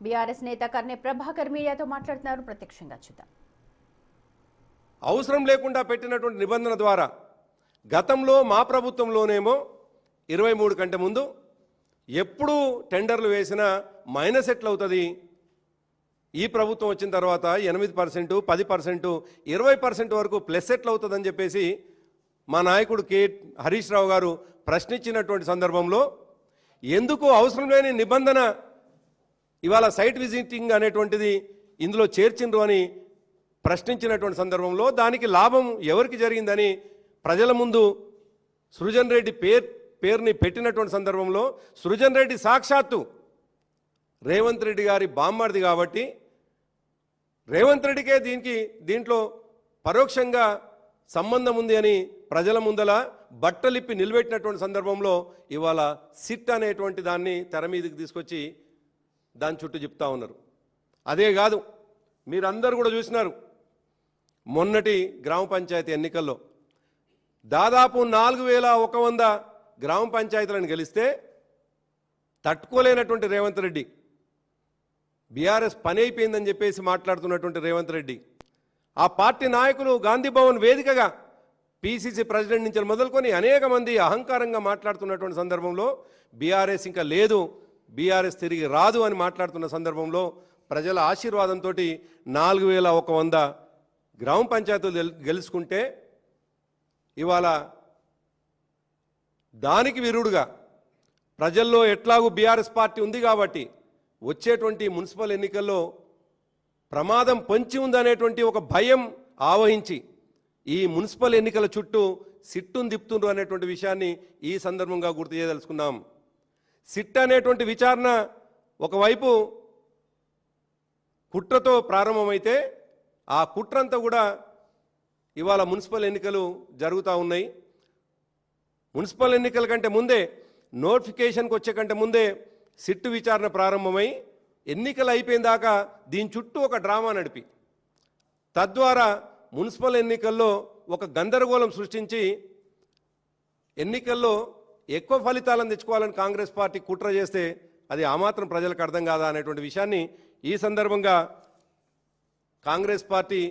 BRS నేత కర్నె ప్రభాకర్ మీడియాతో మాట్లాడుతున్నారు. ప్రత్యక్షంగా చూద్దాం. అవసరం లేకుండా పెట్టినటువంటి నిబంధన ద్వారా గతంలో మా ప్రభుత్వంలోనేమో 23 కంటే ముందు ఎప్పుడు టెండర్లు వేసినా మైనస్ ఎట్లా అవుతుంది, ఈ ప్రభుత్వం వచ్చిన తర్వాత 8%, 10%, 20% వరకు ప్లస్ ఎట్లా అవుతుందని చెప్పేసి మా నాయకుడు హరీష్ రావు గారు ప్రశ్నించినటువంటి సందర్భంలో ఎందుకు అవసరం లేని నిబంధన ఇవాళ సైట్ విజిటింగ్ అనేటువంటిది ఇందులో చేర్చిండ్రు అని ప్రశ్నించినటువంటి సందర్భంలో దానికి లాభం ఎవరికి జరిగిందని ప్రజల ముందు సృజన్ రెడ్డి పేరుని పెట్టినటువంటి సందర్భంలో సృజన్ రెడ్డి సాక్షాత్తు రేవంత్ రెడ్డి గారి బామ్మర్ది కాబట్టి రేవంత్ రెడ్డికే దీంట్లో పరోక్షంగా సంబంధం ఉంది అని ప్రజల ముందల బట్టలిప్పి నిలబెట్టినటువంటి సందర్భంలో ఇవాళ సిట్ అనేటువంటి దాన్ని తెర మీదకి తీసుకొచ్చి దాని చుట్టూ చెప్తా ఉన్నారు. అదే కాదు, మీరందరూ కూడా చూసినారు మొన్నటి గ్రామ పంచాయతీ ఎన్నికల్లో దాదాపు 4100 గ్రామ పంచాయతీలను గెలిస్తే తట్టుకోలేనటువంటి రేవంత్ రెడ్డి, బీఆర్ఎస్ పని అయిపోయిందని చెప్పేసి మాట్లాడుతున్నటువంటి రేవంత్ రెడ్డి, ఆ పార్టీ నాయకులు గాంధీ భవన్ వేదికగా పీసీసీ ప్రెసిడెంట్ నుంచి మొదలుకొని అనేక మంది అహంకారంగా మాట్లాడుతున్నటువంటి సందర్భంలో బీఆర్ఎస్ ఇంకా లేదు, బీఆర్ఎస్ తిరిగి రాదు అని మాట్లాడుతున్న సందర్భంలో ప్రజల ఆశీర్వాదంతో 4100 గ్రామ పంచాయతీలు గెలుచుకుంటే ఇవాళ దానికి విరుడుగా ప్రజల్లో ఎట్లాగూ బీఆర్ఎస్ పార్టీ ఉంది కాబట్టి వచ్చేటువంటి మున్సిపల్ ఎన్నికల్లో ప్రమాదం పొంచి ఉందనేటువంటి ఒక భయం ఆవహించి ఈ మున్సిపల్ ఎన్నికల చుట్టూ సిట్టును తిప్పుతుండ్రు అనేటువంటి విషయాన్ని ఈ సందర్భంగా గుర్తు చేయదలుచుకున్నాం. సిట్ అనేటువంటి విచారణ ఒకవైపు కుట్రతో ప్రారంభమైతే ఆ కుట్రంతా కూడా ఇవాళ మున్సిపల్ ఎన్నికలు జరుగుతూ ఉన్నాయి. మున్సిపల్ ఎన్నికల కంటే ముందే, నోటిఫికేషన్కి వచ్చే కంటే ముందే సిట్టు విచారణ ప్రారంభమై ఎన్నికలు అయిపోయిన దాకా దీని చుట్టూ ఒక డ్రామా నడిపి తద్వారా మున్సిపల్ ఎన్నికల్లో ఒక గందరగోళం సృష్టించి ఎన్నికల్లో ఎక్కువ ఫలితాలను తెచ్చుకోవాలని కాంగ్రెస్ పార్టీ కుట్ర చేస్తే అది ఆ మాత్రం ప్రజలకు అర్థం కాదా అనేటువంటి విషయాన్ని ఈ సందర్భంగా కాంగ్రెస్ పార్టీ